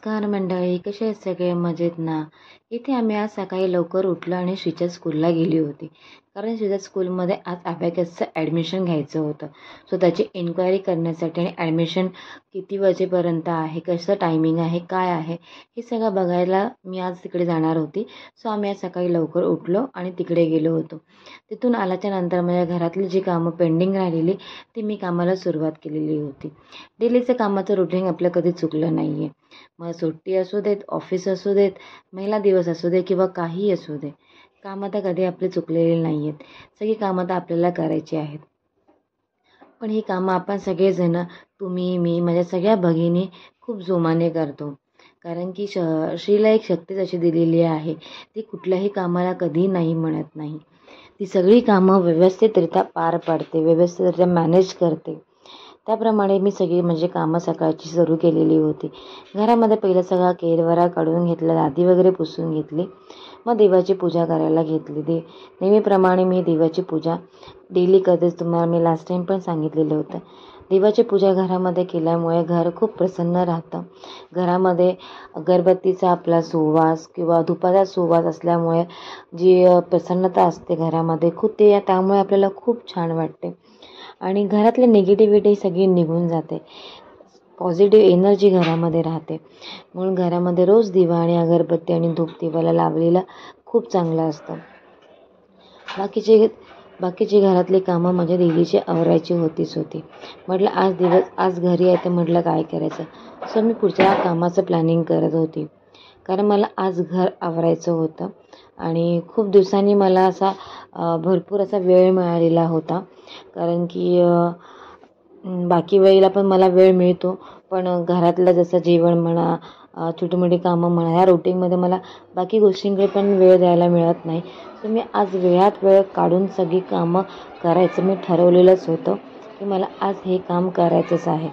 नमस्कार मंडळी, कसे आहेत सगळे? मजेत ना? इथे आम्ही आज सकाळी लवकर उठलो आणि श्रीच्या स्कूलला गेली होती. कारण श्रीच्या स्कूलमध्ये आज अबॅकसचं ॲडमिशन घ्यायचं होतं. सो त्याची इन्क्वायरी करण्यासाठी आणि ॲडमिशन किती वाजेपर्यंत आहे, कसं टायमिंग आहे, काय आहे, हे सगळं बघायला मी आज तिकडे जाणार होती. सो आम्ही आज सकाळी लवकर उठलो आणि तिकडे गेलो होतो. तिथून आल्याच्या नंतर माझ्या घरातली जी कामं पेंडिंग राहिलेली ती मी कामाला सुरुवात केलेली होती. डेलीचं कामाचं रुटीन आपलं कधी चुकलं नाही आहे. मग सुट्टी असू देत, ऑफिस असू देत, महिला दिवस असू दे किंवा काहीही असू दे, कामं तर कधी आपली चुकलेली नाही आहेत. सगळी कामं तर आपल्याला करायची आहेत. पण ही कामं आपण सगळेजण, तुम्ही, मी, माझ्या सगळ्या भगिनी खूप जोमाने करतो. कारण की श्रीला एक शक्तीच अशी दिलेली आहे, ती कुठल्याही कामाला कधी नाही म्हणत नाही. ती सगळी कामं व्यवस्थितरित्या पार पाडते, व्यवस्थितरित्या मॅनेज करते. त्याप्रमाणे मी सगळी म्हणजे कामं सकाळची सुरू केलेली होती. घरामध्ये पहिलं सगळा केरवरा काढून घेतला, लादी वगैरे पुसून घेतली. मग देवाची पूजा करायला घेतली. नेहमीप्रमाणे मी देवाची पूजा डेली करतेच. तुम्हाला मी लास्ट टाईम पण सांगितलेलं होतं. देवाची पूजा घरामध्ये केल्यामुळे घर खूप प्रसन्न राहतं. घरामध्ये अगरबत्तीचा आपला सुवास किंवा धुपाचा सुवास असल्यामुळे जी प्रसन्नता असते घरामध्ये खूप, त्यामुळे आपल्याला खूप छान वाटते. आणि घरातली निगेटिव्हिटी सगळी निघून जाते. पॉझिटिव्ह एनर्जी घरामध्ये राहते. म्हणून घरामध्ये रोज दिवा आणि अगरबत्ती आणि धूप दिवाला लावलेलं खूप चांगलं असतं. बाकीची घरातली कामं माझ्या डेलीची आवरायची होती. म्हटलं आज घरी आहे तर म्हटलं काय करायचं. सो मी पुढच्या कामाचं प्लॅनिंग करत होती. कारण मला आज घर आवरायचं होतं आणि खूप दिवसांनी मला असा भरपूर असा वेळ मिळालेला होता. कारण की बाकी वेळेला पण मला वेळ मिळतो, पण घरातलं जसं जेवण म्हणा, छोटी-मोठी कामं म्हणा, ह्या रुटीनमध्ये मला बाकी गोष्टींकडे पण वेळ द्यायला मिळत नाही. तर मी आज वेळात वेळ काढून सगळी कामं करायचं मी ठरवलेलंच होतं की मला आज हे काम करायचंच आहे.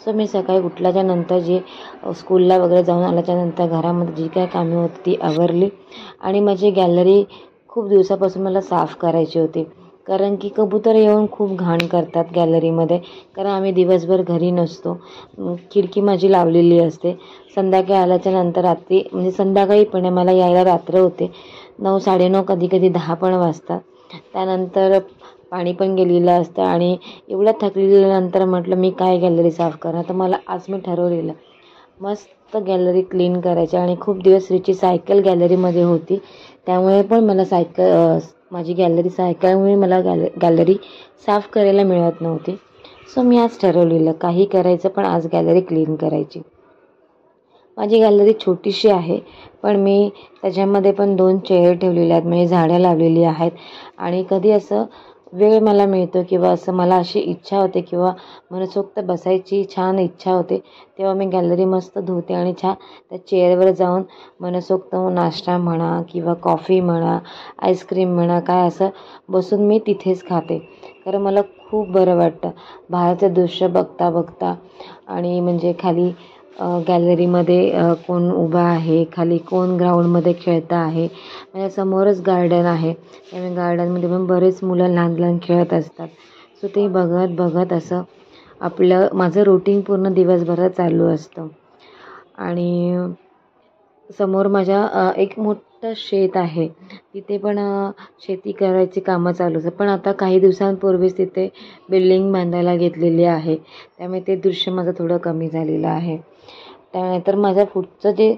सो मी सकाळी उठल्याच्या नंतर स्कूलला वगैरे जाऊन आल्याच्या नंतर घरामध्ये जी काय कामे होती ती आवरली. आणि माझी गॅलरी खूप दिवसापासून मला साफ करायची होती. कारण की कबूतर येऊन खूप घाण करतात गॅलरीमध्ये. कारण आम्ही दिवसभर घरी नसतो. खिडकी माझी लावलेली असते. संध्याकाळी आल्याच्या नंतर रात्री म्हणजे संध्याकाळी पण मला यायला रात्र होते. 9, 9:30, कधी 10 पण वाजतात. त्यानंतर पाणी पण गेलेलं असतं आणि एवढं थकलेल्यानंतर म्हटलं मी काय गॅलरी साफ करणार. तर मला आज मी ठरवलेलं मस्त गॅलरी क्लीन करायची. आणि खूप दिवस श्रीची सायकल गॅलरीमध्ये होती, त्यामुळे पण मला माझी गॅलरी सायकलमुळे मला गॅलरी साफ करायला मिळत नव्हती. सो मी आज ठरवलेलं काही करायचं पण आज गॅलरी क्लीन करायची. माझी गॅलरी छोटीशी आहे, पण मी त्याच्यामध्ये पण 2 चेअर ठेवलेल्या आहेत, म्हणजे झाडं लावलेली आहेत. आणि कधी असं वेळ मला मिळतो किंवा असं मला अशी इच्छा होते किंवा मनसोक्त बसायची छान इच्छा होते, तेव्हा मी गॅलरी मस्त धुते आणि छान त्या चेअरवर जाऊन मनसोक्त नाश्ता म्हणा किंवा कॉफी म्हणा, आईस्क्रीम म्हणा, काय असं बसून मी तिथेच खाते. कारण मला खूप बरं वाटतं बाहेरचं दृश्य बघता बघता. आणि म्हणजे खाली गॅलरीमध्ये कोण उभा आहे, खाली कोण ग्राउंडमध्ये खेळतं आहे. माझ्या समोरच गार्डन आहे, त्यामुळे गार्डनमध्ये पण बरेच मुलं लहान लहान खेळत असतात. सो ते बघत असं माझं रुटीन पूर्ण दिवसभरात चालू असतं. आणि समोर माझ्या एक मोठं शेत आहे, तिथे पण शेती करायची कामं चालू असतात. पण आता काही दिवसांपूर्वीच तिथे बिल्डिंग बांधायला घेतलेली आहे, त्यामुळे ते दृश्य माझं थोडं कमी झालेलं आहे. त्यानंतर माझ्या पुढचं जे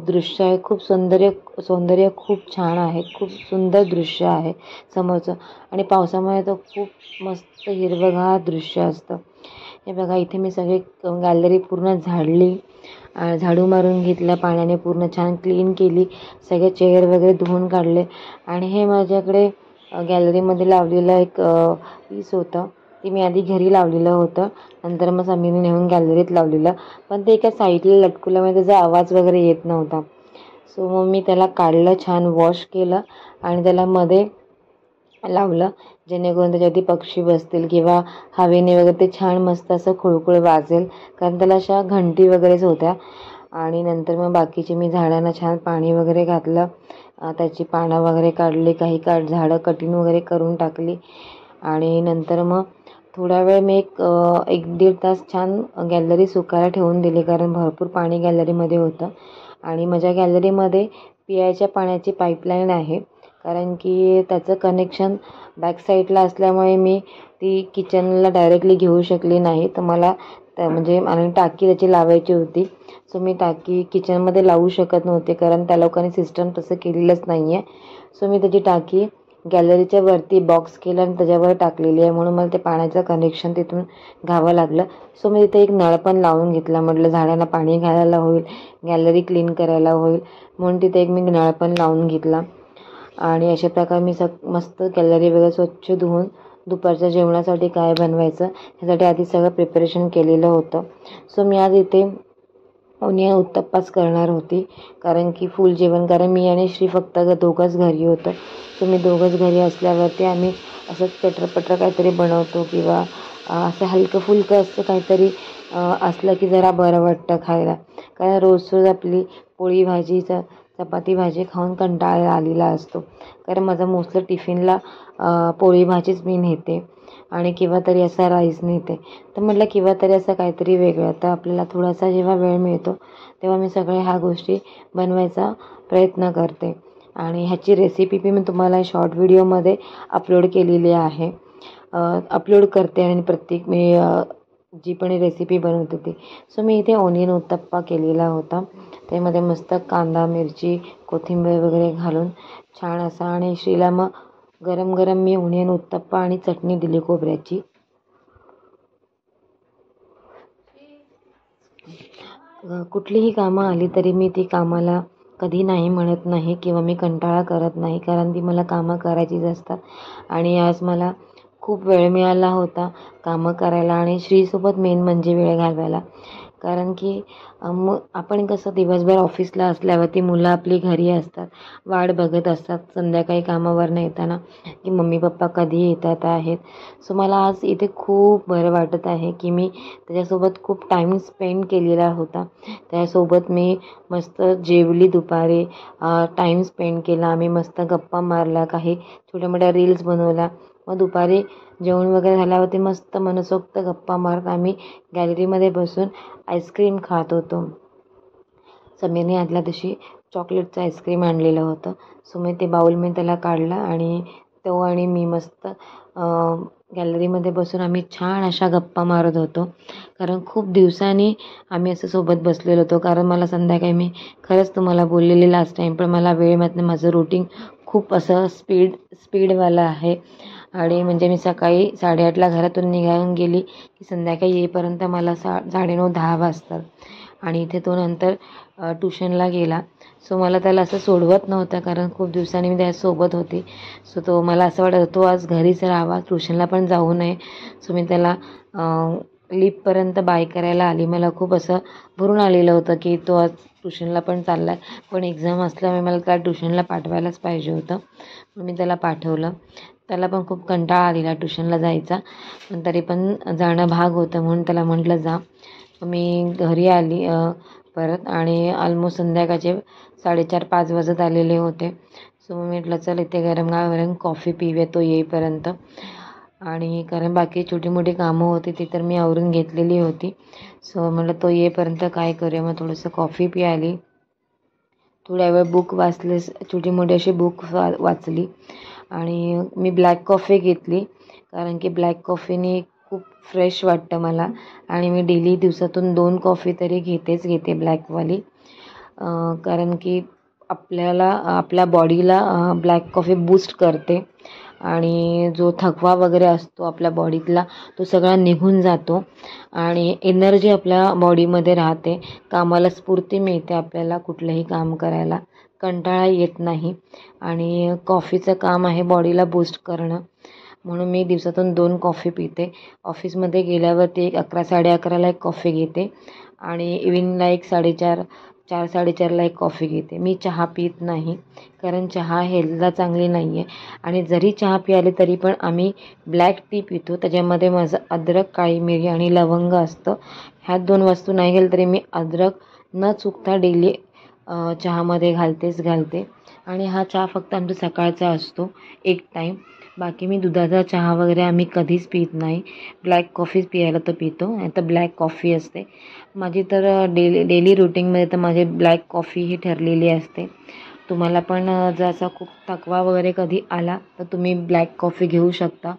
दृश्य आहे खूप सौंदर्य खूप छान आहे, खूप सुंदर दृश्य आहे समोरचं. आणि पावसामुळे तर खूप मस्त हिरवंगार दृश्य असतं. हे बघा, इथे मी सगळी गॅलरी पूर्ण झाडली, झाडू मारून घेतला, पाण्याने पूर्ण छान क्लीन केली, सगळे चेअर वगैरे धुवून काढले. आणि हे माझ्याकडे गॅलरीमध्ये लावलेलं एक पीस होतं, ते मी आधी घरी लावलेलं होतं, नंतर मग समीरने नेऊन गॅलरीत लावलेलं. पण ते एका साईडला लटकवल्यामुळे त्याचा आवाज वगैरे येत नव्हता. सो मग मी त्याला काढलं, छान वॉश केलं आणि त्याला मध्ये लावलं, जेणेकरून त्याच्यावरती पक्षी बसतील किंवा हवेने वगैरे ते छान मस्त असं खुळखुळ वाजेल. कारण त्याला अशा घंटी वगैरेच होत्या. आणि नंतर मग बाकीचे मी झाडांना छान पाणी वगैरे घातलं, त्याची पानं वगैरे काढली, काही झाडं कटिंग वगैरे करून टाकली. आणि नंतर मग थोडा वेळ मी एक दीड तास छान गॅलरी सुकायला ठेवून दिली, कारण भरपूर पाणी गॅलरीमध्ये होतं. आणि माझ्या गॅलरीमध्ये पिण्याच्या पाण्याची पाईपलाईन आहे, कारण की त्याचं कनेक्शन बॅक साईडला असल्यामुळे मी ती किचनला डायरेक्टली घेऊ शकली नाही. तर मला म्हणजे आणि टाकी त्याची लावायची होती. सो मी टाकी किचनमध्ये लावू शकत नव्हते, कारण त्या लोकांनी सिस्टम तसं केलेलंच नाही आहे. सो मी त्याची टाकी गॅलरीच्या वरती बॉक्स केला आणि त्याच्यावर टाकलेली आहे, म्हणून मला ते पाण्याचं कनेक्शन तिथून घ्यावं लागलं. सो मी तिथे एक नळ पण लावून घेतला. म्हटलं झाडांना पाणी घालायला होईल, गॅलरी क्लीन करायला होईल, म्हणून तिथे एक मी नळ पण लावून घेतला. आणि अशा प्रकारे मी मस्त गॅलरी वगैरे स्वच्छ धुवून दुपारच्या जेवणासाठी काय बनवायचं ह्यासाठी आधी सगळं प्रिपरेशन केलेलं होतं. सो मी आज इथे ओनियन उत्तप्पाच करणार होती, कारण की फुल जेवण, कारण मी आणि श्री फक्त दोघंच घरी होतो. सो मी दोघंच घरी असल्यावरती आम्ही असंच चटरपटर काहीतरी बनवतो, किंवा असं हलकं फुलकं असं काहीतरी असलं की जरा बरं वाटतं खायला. कारण रोज आपली पोळी भाजी चपाती भाजी खाऊन कंटाळा आलेला असतो. कारण माझा मोस्टली टिफिनला पोळी भाजीच मी नेते, आणि किंवा तरी असा राईस नेते. तर म्हटलं किंवा तरी असं काहीतरी वेगळं. तर आपल्याला थोडासा जेव्हा वेळ मिळतो तेव्हा मी सगळ्या ह्या गोष्टी बनवायचा प्रयत्न करते. आणि ह्याची रेसिपी मी तुम्हाला शॉर्ट व्हिडिओमध्ये अपलोड केलेली आहे, अपलोड करते. आणि प्रत्येक मी जी पण रेसिपी बनवते ती. सो मी इथे ओनियन उत्तप्पा केलेला होता. त्यामध्ये मस्त कांदा मिरची कोथिंबीर वगैरे घालून छान असा. आणि श्रीला मग गरम गरम मी ओनियन उत्तप्पा आणि चटणी दिली खोबऱ्याची. कुठलीही कामं आली तरी मी ती कामाला कधी नाही म्हणत नाही, किंवा मी कंटाळा करत नाही, कारण ती मला कामं करायचीच असतात. आणि आज मला खूप वेळ मिळाला होता कामं करायला, आणि श्रीसोबत मेन म्हणजे वेळ घालवायला. कारण की मग आपण कसं दिवसभर ऑफिसला असल्यावरती मुलं आपली घरी असतात, वाट बघत असतात संध्याकाळी कामावरनं येताना की मम्मी पप्पा कधी येतात आहेत. सो मला आज इथे खूप बरं वाटत आहे की मी त्याच्यासोबत खूप टाईम स्पेंड केलेला होता. त्यासोबत मी मस्त जेवली दुपारी, टाईम स्पेंड केला. आम्ही मस्त गप्पा मारल्या, काही छोट्या मोठ्या रील्स बनवल्या. मग दुपारी जेवण वगैरे झाल्यावरती मस्त मनसोक्त गप्पा मारत आम्ही गॅलरीमध्ये बसून आईस्क्रीम खात होतो. समीरने आदल्या दिवशी चॉकलेटचं आईस्क्रीम आणलेलं होतं. सो मी ते बाउल मी त्याला काढला, आणि तो आणि मी मस्त गॅलरीमध्ये बसून आम्ही छान अशा गप्पा मारत होतो. कारण खूप दिवसांनी आम्ही असं सोबत बसलेलो होतो. कारण मला संध्याकाळी मी खरंच तुम्हाला बोललेली लास्ट टाईम, पण मला वेळ मिळत नाही. माझं रुटीन खूप असं स्पीडवालं आहे. आणि म्हणजे मी सकाळी 8:30ला घरातून निघून गेली की संध्याकाळी येईपर्यंत मला 9:30-10 वाजतात. आणि इथे तो नंतर ट्युशनला गेला. सो मला त्याला असं सोडवत नव्हतं, कारण खूप दिवसांनी मी त्याच्यासोबत होती. सो तो मला असं वाटत होतं तो आज घरीच राहावा, ट्युशनला पण जाऊ नये. सो मी त्याला लिफ्टपर्यंत बाय करायला आली. मला खूप असं भरून आलेलं होतं की तो आज ट्युशनला पण चालला आहे, पण एक्झाम असल्यामुळे मला त्याला ट्युशनला पाठवायलाच पाहिजे होतं. मी त्याला पाठवलं. त्याला पण खूप कंटाळा आलेला ट्युशनला जायचा, पण तरी पण जाणं भाग होतं, म्हणून त्याला म्हटलं जा. मी घरी आली परत, आणि ऑलमोस्ट संध्याकाळचे 4:30-5 वाजत आलेले होते. सो मी म्हटलं चल इथे गरम कॉफी पिऊया तो येईपर्यंत. आणि कारण बाकी छोटी मोठी कामं होती ती तर मी आवरून घेतलेली होती. सो म्हटलं तो येईपर्यंत काय करूया, मग थोडंसं कॉफी प्यायली. थोड्या वेळ बुक वाचले, छोटी मोठी अशी बुक वाचली. आणि मी ब्लॅक कॉफी घेतली, कारण की ब्लॅक कॉफीने खूप फ्रेश वाटतं मला. आणि मी डेली दिवसातून 2 कॉफी तरी घेते ब्लॅकवाली. कारण की आपल्याला आपल्या बॉडीला ब्लॅक कॉफी बूस्ट करते, आणि जो थकवा वगैरे असतो आपल्या बॉडीतला तो सगळा निघून जातो, आणि एनर्जी आपल्या बॉडीमध्ये राहते. कामाला स्फूर्ती मिळते आपल्याला, कुठलंही काम करायला कंटाळा येत नाही. आणि कॉफीचं काम आहे बॉडीला बूस्ट करणं, म्हणून मी दिवसातून 2 कॉफी पिते. ऑफिसमध्ये गेल्यावरती 11-11:30ला एक कॉफी घेते, आणि इव्हिनिंगला 4-4:30ला एक कॉफी घेते. मी चहा पित नाही, कारण चहा हेल्थला चांगली नाही आहे. आणि जरी चहा प्यायले तरी पण आम्ही ब्लॅक टी पितो, त्याच्यामध्ये माझं अद्रक, काळी मिरी आणि लवंग असतं. ह्या 2 वस्तू नाही गेलं तरी मी अद्रक न चुकता डेली चहामध्ये घालते. आणि हा चहा फक्त आमचा सकाळचा असतो एक टाईम. बाकी मी दुधाचा चहा वगैरे आम्ही कधीच पीत नाही. ब्लॅक कॉफीच पियाला तर पितो, नाही तर ब्लॅक कॉफी असते माझी. तर डेली रुटीनमध्ये तर माझे ब्लॅक कॉफी ही ठरलेली असते. तुम्हाला पण जर असा खूप थकवा वगैरे कधी आला तर तुम्ही ब्लॅक कॉफी घेऊ शकता.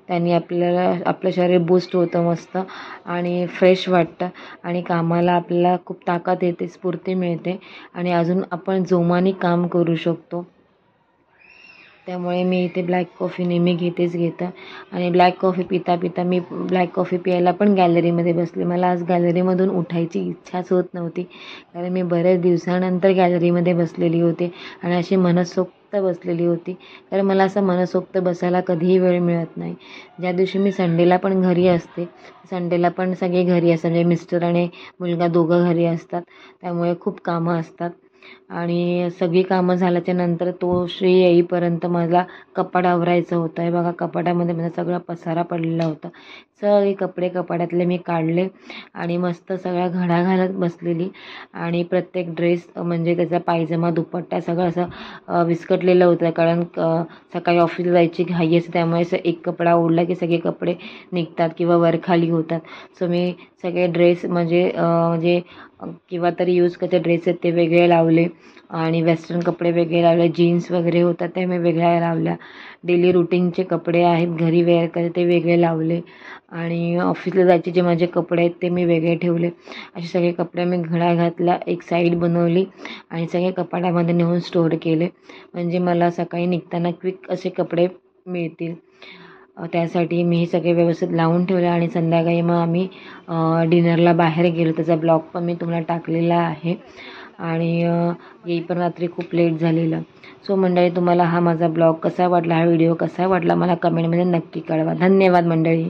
त्याने आपल्याला आपलं शरीर बूस्ट होतं मस्त आणि फ्रेश वाटतं आणि कामाला आपल्याला खूप ताकद येते, स्फूर्ती मिळते आणि अजून आपण जोमाने काम करू शकतो. त्यामुळे मी इथे ब्लॅक कॉफी नेहमी घेते आणि ब्लॅक कॉफी पिता पिता मी ब्लॅक कॉफी प्यायला पण गॅलरीमध्ये बसले. मला आज गॅलरीमधून उठायची इच्छाच होत नव्हती, कारण मी बऱ्याच दिवसानंतर गॅलरीमध्ये बसलेली होते आणि अशी मनसोक्त बसलेली होती. कारण मला असं मनसोक्त बसायला कधीही वेळ मिळत नाही. ज्या दिवशी मी संडेला पण घरी असते, संडेला पण सगळे घरी असतात, म्हणजे मिस्टर आणि मुलगा दोघं घरी असतात. त्यामुळे खूप कामं असतात आणि सगळी कामं झाल्याच्या नंतर तो श्री येईपर्यंत मला कपाट आवरायचं होतं. हे बघा, कपाटामध्ये माझा सगळा पसारा पडलेला होता. सगळे कपडे कपाटातले मी काढले आणि मस्त सगळ्या घड्या घालत बसलेली आणि प्रत्येक ड्रेस म्हणजे त्याचा पायजमा दुपट्टा सगळं असं विस्कटलेलं होतं. कारण सकाळी ऑफिसला जायची घाई असते, त्यामुळे असं एक कपडा ओढला की सगळे कपडे निघतात किंवा वरखाली होतात. सो मी सगळे ड्रेस म्हणजे किंवा तरी यूज करते ड्रेस आहेत ते वेगळे लावले आणि वेस्टर्न कपडे वेगळे लावले. जीन्स वगैरे होतात ते मी वेगळ्या लावल्या. डेली रुटीनचे कपडे आहेत घरी वेअर करते ते वेगळे लावले आणि ऑफिसला जायचे जे माझे कपडे आहेत ते मी वेगळे ठेवले. असे सगळे कपडे मी घड्या घातला, एक साईड बनवली आणि सगळे कपाटामध्ये नेऊन स्टोअर केले, म्हणजे मला सकाळी निघताना क्विक असे कपडे मिळतील. त्यासाठी मी हे सगळे व्यवस्थित लावून ठेवले आणि संध्याकाळी मग आम्ही डिनरला बाहेर गेलो. त्याचा ब्लॉग पण मी तुम्हाला टाकलेला आहे आणि येईपर्यंत रात्री खूप लेट झालेलं. सो मंडळी, तुम्हाला हा माझा ब्लॉग कसा वाटला, हा व्हिडिओ कसा वाटला मला कमेंटमध्ये नक्की कळवा. धन्यवाद मंडळी.